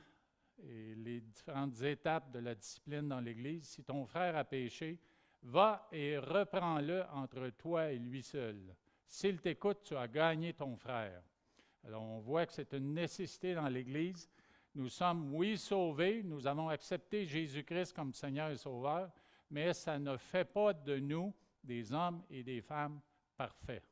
et les différentes étapes de la discipline dans l'Église. Si ton frère a péché, va et reprends-le entre toi et lui seul. S'il t'écoute, tu as gagné ton frère. Alors, on voit que c'est une nécessité dans l'Église. Nous sommes, oui, sauvés, nous avons accepté Jésus-Christ comme Seigneur et Sauveur, mais ça ne fait pas de nous des hommes et des femmes parfaits.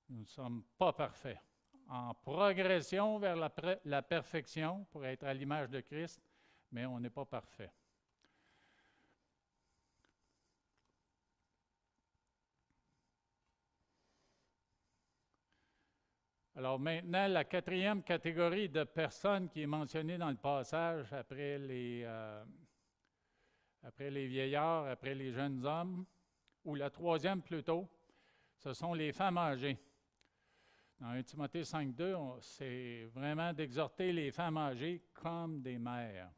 Nous ne sommes pas parfaits. En progression vers la perfection pour être à l'image de Christ, mais on n'est pas parfait. Alors maintenant, la quatrième catégorie de personnes qui est mentionnée dans le passage après les vieillards, après les jeunes hommes, ou la troisième plutôt, ce sont les femmes âgées. Dans 1 Timothée 5.2, c'est vraiment d'exhorter les femmes âgées comme des mères.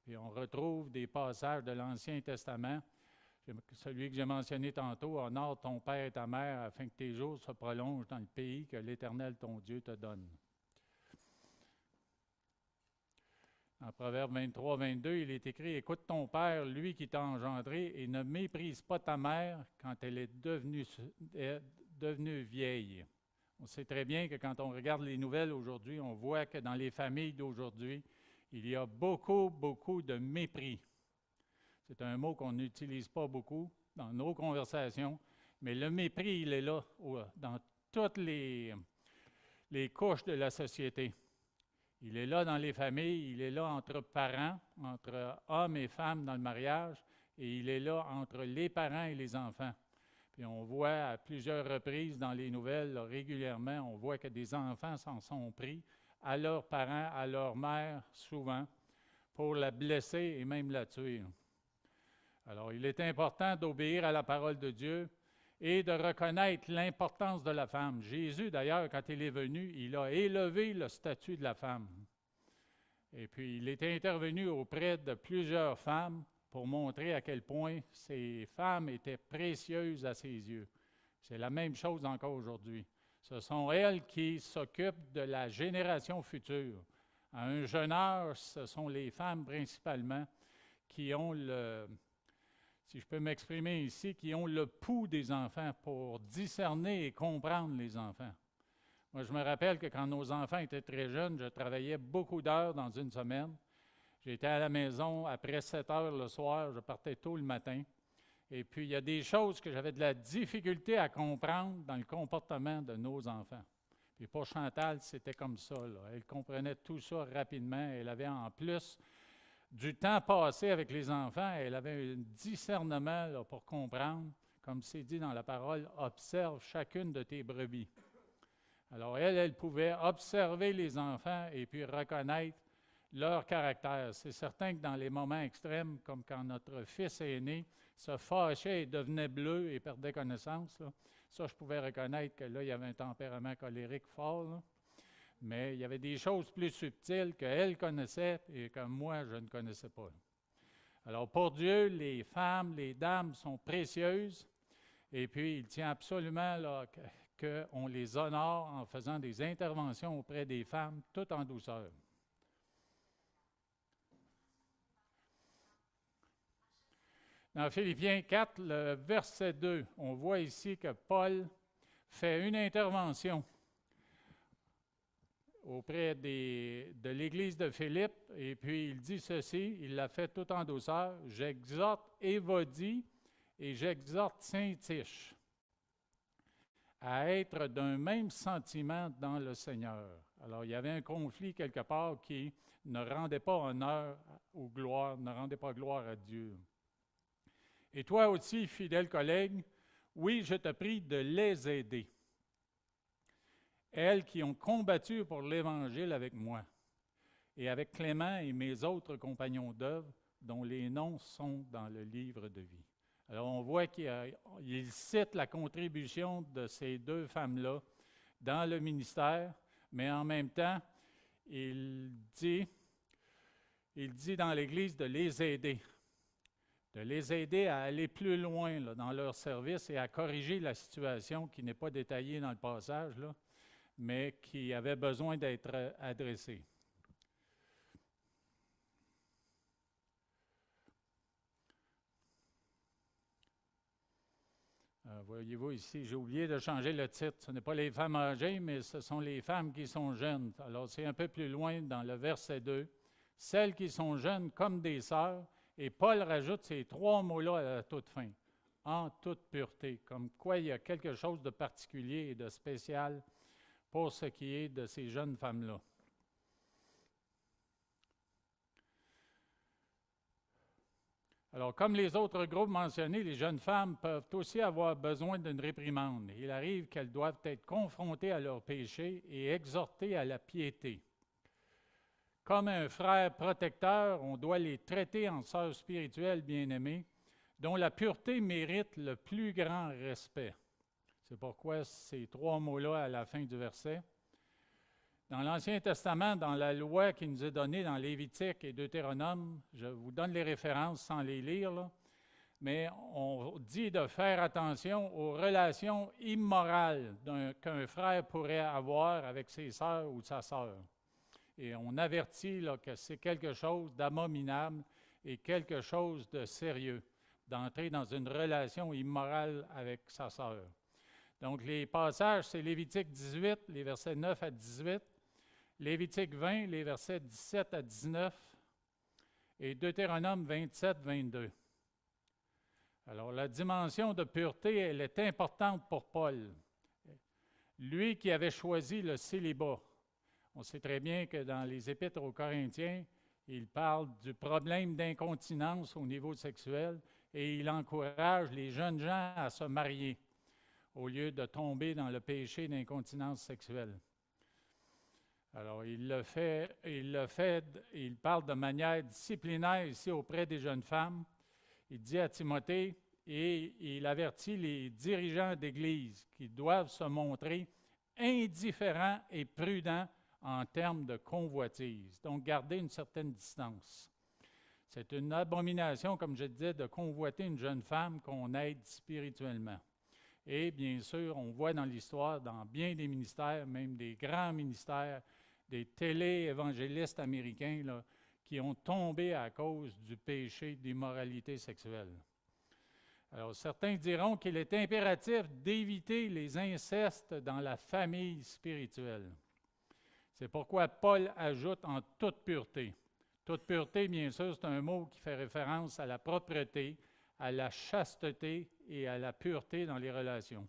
Et on retrouve des passages de l'Ancien Testament, celui que j'ai mentionné tantôt, « Honore ton père et ta mère afin que tes jours se prolongent dans le pays que l'Éternel ton Dieu te donne. » En Proverbe 23.22, il est écrit « Écoute ton père, lui qui t'a engendré, et ne méprise pas ta mère quand elle est devenue vieille. » On sait très bien que quand on regarde les nouvelles aujourd'hui, on voit que dans les familles d'aujourd'hui, il y a beaucoup, beaucoup de mépris. C'est un mot qu'on n'utilise pas beaucoup dans nos conversations, mais le mépris, il est là dans toutes les couches de la société. Il est là dans les familles, il est là entre parents, entre hommes et femmes dans le mariage, et il est là entre les parents et les enfants. Puis on voit à plusieurs reprises dans les nouvelles, là, régulièrement, on voit que des enfants s'en sont pris à leurs parents, à leur mère, souvent, pour la blesser et même la tuer. Alors, il est important d'obéir à la parole de Dieu et de reconnaître l'importance de la femme. Jésus, d'ailleurs, quand il est venu, il a élevé le statut de la femme. Et puis, il était intervenu auprès de plusieurs femmes pour montrer à quel point ces femmes étaient précieuses à ses yeux. C'est la même chose encore aujourd'hui. Ce sont elles qui s'occupent de la génération future. À un jeune âge, ce sont les femmes principalement qui ont si je peux m'exprimer ici, qui ont le pouls des enfants pour discerner et comprendre les enfants. Moi, je me rappelle que quand nos enfants étaient très jeunes, je travaillais beaucoup d'heures dans une semaine. J'étais à la maison après 7 heures le soir, je partais tôt le matin. Et puis, il y a des choses que j'avais de la difficulté à comprendre dans le comportement de nos enfants. Puis pour Chantal, c'était comme ça, là. Elle comprenait tout ça rapidement. Elle avait en plus du temps passé avec les enfants, elle avait un discernement là, pour comprendre, comme c'est dit dans la parole, « Observe chacune de tes brebis ». Alors elle pouvait observer les enfants et puis reconnaître leur caractère. C'est certain que dans les moments extrêmes, comme quand notre fils aîné se fâchait et devenait bleu et perdait connaissance, là, ça, je pouvais reconnaître que là, il y avait un tempérament colérique fort, là. Mais il y avait des choses plus subtiles qu'elle connaissait et que moi, je ne connaissais pas. Alors, pour Dieu, les femmes, les dames sont précieuses et puis il tient absolument là, qu'on les honore en faisant des interventions auprès des femmes, tout en douceur. Dans Philippiens 4, le verset 2, on voit ici que Paul fait une intervention auprès de l'Église de Philippe, et puis il dit ceci, il l'a fait tout en douceur, « J'exhorte Évodie et j'exhorte Syntyche. » à être d'un même sentiment dans le Seigneur. Alors, il y avait un conflit quelque part qui ne rendait pas honneur ou gloire, ne rendait pas gloire à Dieu. Et toi aussi, fidèle collègue, oui, je te prie de les aider. Elles qui ont combattu pour l'Évangile avec moi, et avec Clément et mes autres compagnons d'œuvre, dont les noms sont dans le livre de vie. Alors, on voit qu'il cite la contribution de ces deux femmes-là dans le ministère, mais en même temps, il dit dans l'Église de les aider à aller plus loin là, dans leur service et à corriger la situation qui n'est pas détaillée dans le passage, là, mais qui avait besoin d'être adressée. Voyez-vous ici, j'ai oublié de changer le titre. Ce n'est pas les femmes âgées, mais ce sont les femmes qui sont jeunes. Alors, c'est un peu plus loin dans le verset 2. Celles qui sont jeunes comme des sœurs. Et Paul rajoute ces trois mots-là à la toute fin. En toute pureté. Comme quoi il y a quelque chose de particulier et de spécial pour ce qui est de ces jeunes femmes-là. Alors, comme les autres groupes mentionnés, les jeunes femmes peuvent aussi avoir besoin d'une réprimande. Il arrive qu'elles doivent être confrontées à leurs péchés et exhortées à la piété. Comme un frère protecteur, on doit les traiter en sœurs spirituelles bien-aimées, dont la pureté mérite le plus grand respect. C'est pourquoi ces trois mots-là à la fin du verset. Dans l'Ancien Testament, dans la loi qui nous est donnée dans Lévitique et Deutéronome, je vous donne les références sans les lire, là, mais on dit de faire attention aux relations immorales qu'un frère pourrait avoir avec ses sœurs ou sa sœur. Et on avertit là, que c'est quelque chose d'abominable et quelque chose de sérieux, d'entrer dans une relation immorale avec sa sœur. Donc, les passages, c'est Lévitique 18, les versets 9 à 18, Lévitique 20, les versets 17 à 19, et Deutéronome 27, 22. Alors, la dimension de pureté, elle est importante pour Paul. Lui qui avait choisi le célibat. On sait très bien que dans les Épîtres aux Corinthiens, il parle du problème d'incontinence au niveau sexuel et il encourage les jeunes gens à se marier au lieu de tomber dans le péché d'incontinence sexuelle. Alors, il parle de manière disciplinaire ici auprès des jeunes femmes. Il dit à Timothée, et il avertit les dirigeants d'Église qui doivent se montrer indifférents et prudents en termes de convoitise. Donc, garder une certaine distance. C'est une abomination, comme je disais, de convoiter une jeune femme qu'on aide spirituellement. Et bien sûr, on voit dans l'histoire, dans bien des ministères, même des grands ministères, des télé-évangélistes américains là, qui ont tombé à cause du péché d'immoralité sexuelle. Alors, certains diront qu'il est impératif d'éviter les incestes dans la famille spirituelle. C'est pourquoi Paul ajoute en toute pureté. Toute pureté, bien sûr, c'est un mot qui fait référence à la propreté, à la chasteté et à la pureté dans les relations.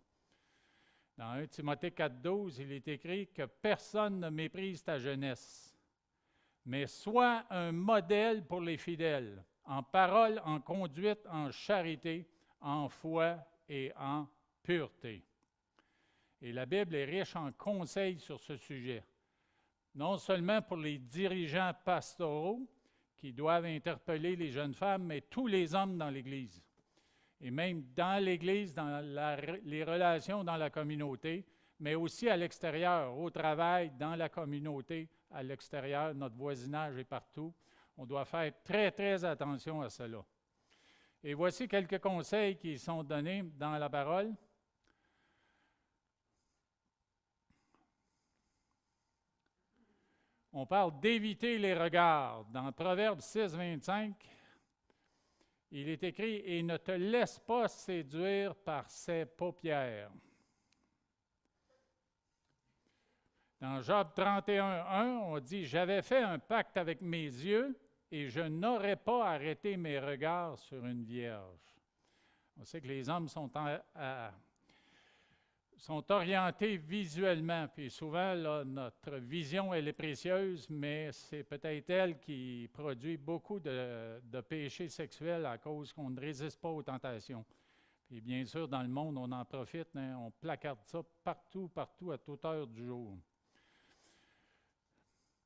Dans 1 Timothée 4,12, il est écrit que personne ne méprise ta jeunesse, mais sois un modèle pour les fidèles, en parole, en conduite, en charité, en foi et en pureté. Et la Bible est riche en conseils sur ce sujet, non seulement pour les dirigeants pastoraux qui doivent interpeller les jeunes femmes, mais tous les hommes dans l'Église. Et même dans l'Église, dans les relations dans la communauté, mais aussi à l'extérieur, au travail, dans la communauté, à l'extérieur, notre voisinage et partout. On doit faire très, très attention à cela. Et voici quelques conseils qui sont donnés dans la parole. On parle d'éviter les regards. Dans Proverbe 6, 25, il est écrit « Et ne te laisse pas séduire par ses paupières ». Dans Job 31, 1, on dit « J'avais fait un pacte avec mes yeux et je n'aurais pas arrêté mes regards sur une vierge ». On sait que les hommes sont sont orientés visuellement. Puis souvent, là, notre vision, elle est précieuse, mais c'est peut-être elle qui produit beaucoup de péchés sexuels à cause qu'on ne résiste pas aux tentations. Puis bien sûr, dans le monde, on en profite, hein, on placarde ça partout, partout, à toute heure du jour.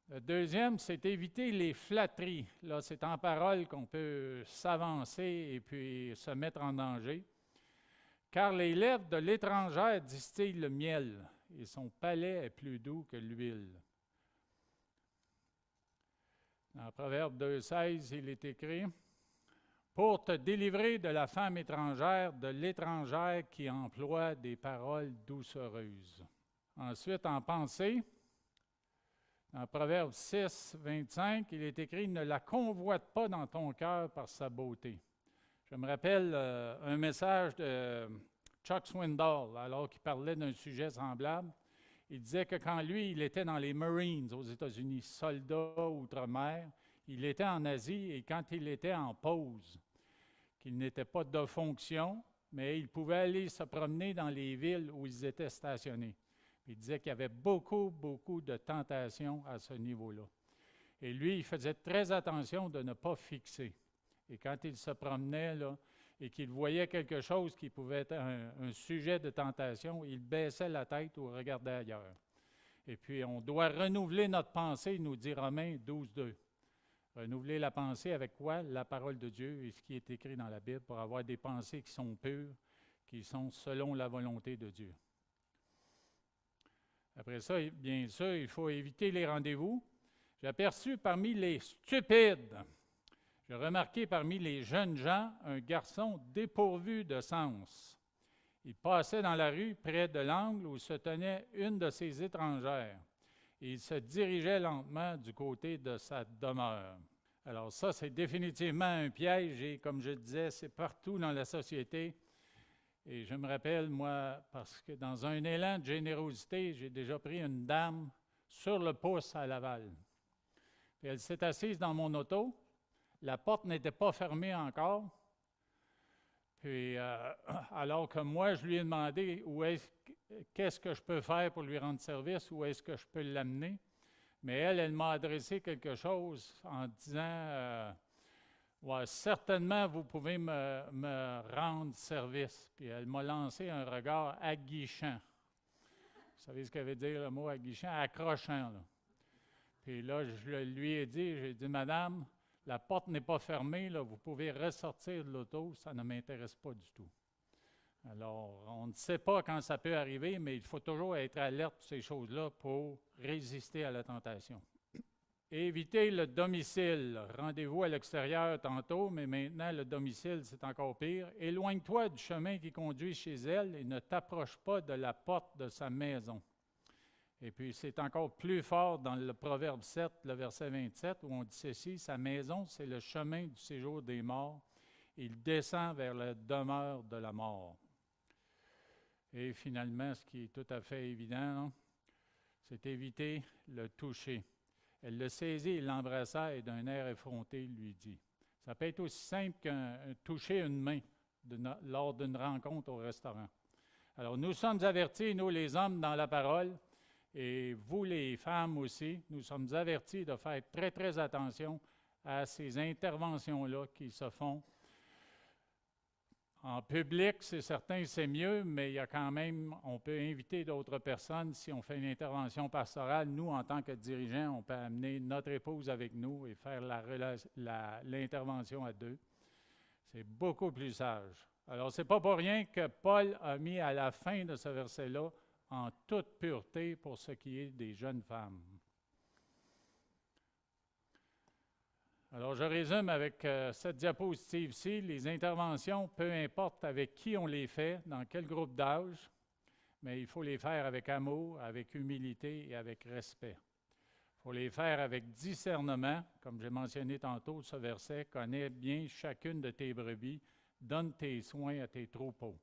Le deuxième, c'est éviter les flatteries. Là, c'est en parole qu'on peut s'avancer et puis se mettre en danger. Car les lèvres de l'étrangère distillent le miel, et son palais est plus doux que l'huile. Dans Proverbe 2,16, il est écrit « Pour te délivrer de la femme étrangère, de l'étrangère qui emploie des paroles doucereuses. » Ensuite, en pensée, dans Proverbe 6, 25, il est écrit « Ne la convoite pas dans ton cœur par sa beauté. » Je me rappelle un message de Chuck Swindoll, alors qu'il parlait d'un sujet semblable. Il disait que quand lui, il était dans les Marines aux États-Unis, soldat outre-mer, il était en Asie et quand il était en pause, qu'il n'était pas de fonction, mais il pouvait aller se promener dans les villes où ils étaient stationnés. Il disait qu'il y avait beaucoup, beaucoup de tentations à ce niveau-là. Et lui, il faisait très attention de ne pas fixer. Et quand il se promenait là, et qu'il voyait quelque chose qui pouvait être un sujet de tentation, il baissait la tête ou regardait ailleurs. Et puis, on doit renouveler notre pensée, nous dit Romains 12, 2. Renouveler la pensée avec quoi? La parole de Dieu et ce qui est écrit dans la Bible pour avoir des pensées qui sont pures, qui sont selon la volonté de Dieu. Après ça, bien sûr, il faut éviter les rendez-vous. J'ai aperçu parmi les stupides, j'ai remarqué parmi les jeunes gens un garçon dépourvu de sens. Il passait dans la rue près de l'angle où se tenait une de ses étrangères et il se dirigeait lentement du côté de sa demeure. Alors ça, c'est définitivement un piège et comme je disais, c'est partout dans la société. Et je me rappelle, moi, parce que dans un élan de générosité, j'ai déjà pris une dame sur le pouce à Laval. Puis elle s'est assise dans mon auto. La porte n'était pas fermée encore. Puis, alors que moi, je lui ai demandé qu'est-ce que je peux faire pour lui rendre service, où est-ce que je peux l'amener. Mais elle m'a adressé quelque chose en disant ouais, certainement, vous pouvez me rendre service. Puis elle m'a lancé un regard aguichant. Vous savez ce que veut dire le mot aguichant? Accrochant. Là. Puis là, je lui ai dit, j'ai dit, Madame, la porte n'est pas fermée, là, vous pouvez ressortir de l'auto, ça ne m'intéresse pas du tout. Alors, on ne sait pas quand ça peut arriver, mais il faut toujours être alerte sur ces choses-là pour résister à la tentation. Éviter le domicile. Rendez-vous à l'extérieur tantôt, mais maintenant, le domicile, c'est encore pire. Éloigne-toi du chemin qui conduit chez elle et ne t'approche pas de la porte de sa maison. Et puis, c'est encore plus fort dans le Proverbe 7, le verset 27, où on dit ceci, « Sa maison, c'est le chemin du séjour des morts. Il descend vers la demeure de la mort. » Et finalement, ce qui est tout à fait évident, c'est éviter le toucher. Elle le saisit et l'embrassa et d'un air effronté lui dit. Ça peut être aussi simple qu'un toucher une main lors d'une rencontre au restaurant. Alors, nous sommes avertis, nous les hommes, dans la parole, et vous les femmes aussi, nous sommes avertis de faire très, très attention à ces interventions-là qui se font. En public, c'est certain, c'est mieux, mais il y a quand même, on peut inviter d'autres personnes. Si on fait une intervention pastorale, nous, en tant que dirigeants, on peut amener notre épouse avec nous et faire l'intervention à deux. C'est beaucoup plus sage. Alors, ce n'est pas pour rien que Paul a mis à la fin de ce verset-là « en toute pureté pour ce qui est des jeunes femmes ». Alors, je résume avec cette diapositive-ci. Les interventions, peu importe avec qui on les fait, dans quel groupe d'âge, mais il faut les faire avec amour, avec humilité et avec respect. Il faut les faire avec discernement, comme j'ai mentionné tantôt ce verset, « Connais bien chacune de tes brebis, donne tes soins à tes troupeaux ».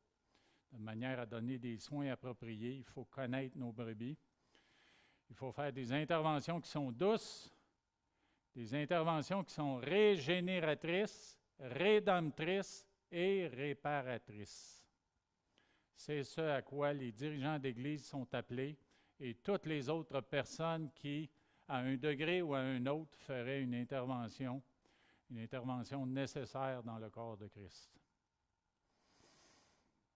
De manière à donner des soins appropriés, il faut connaître nos brebis. Il faut faire des interventions qui sont douces, des interventions qui sont régénératrices, rédemptrices et réparatrices. C'est ce à quoi les dirigeants d'Église sont appelés et toutes les autres personnes qui, à un degré ou à un autre, feraient une intervention nécessaire dans le corps de Christ.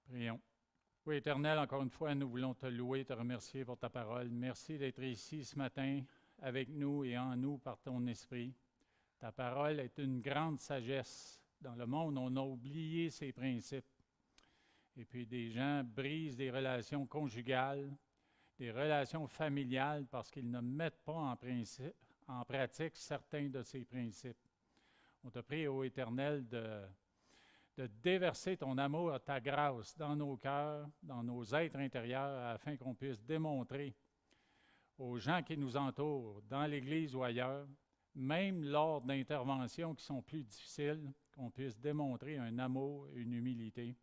Prions. Oui, Éternel, encore une fois, nous voulons te louer, te remercier pour ta parole. Merci d'être ici ce matin avec nous et en nous par ton esprit. Ta parole est une grande sagesse. Dans le monde, on a oublié ces principes. Et puis des gens brisent des relations conjugales, des relations familiales parce qu'ils ne mettent pas en pratique certains de ces principes. On te prie, ô Éternel, de déverser ton amour, ta grâce dans nos cœurs, dans nos êtres intérieurs, afin qu'on puisse démontrer aux gens qui nous entourent, dans l'Église ou ailleurs, même lors d'interventions qui sont plus difficiles, qu'on puisse démontrer un amour, une humilité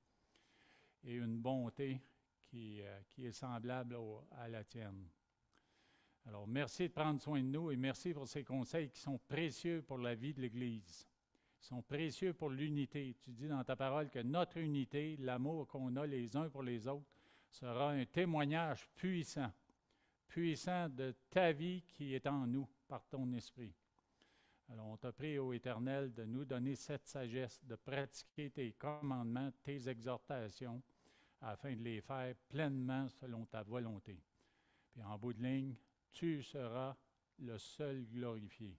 et une bonté qui est semblable à la tienne. Alors, merci de prendre soin de nous et merci pour ces conseils qui sont précieux pour la vie de l'Église. Ils sont précieux pour l'unité. Tu dis dans ta parole que notre unité, l'amour qu'on a les uns pour les autres, sera un témoignage puissant de ta vie qui est en nous par ton esprit. Alors, on te prie, ô Éternel, de nous donner cette sagesse, de pratiquer tes commandements, tes exhortations, afin de les faire pleinement selon ta volonté. Puis en bout de ligne, tu seras le seul glorifié.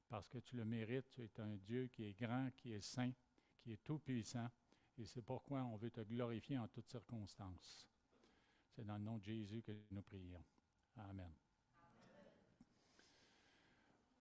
Parce que tu le mérites, tu es un Dieu qui est grand, qui est saint, qui est tout-puissant. Et c'est pourquoi on veut te glorifier en toutes circonstances. C'est dans le nom de Jésus que nous prions. Amen.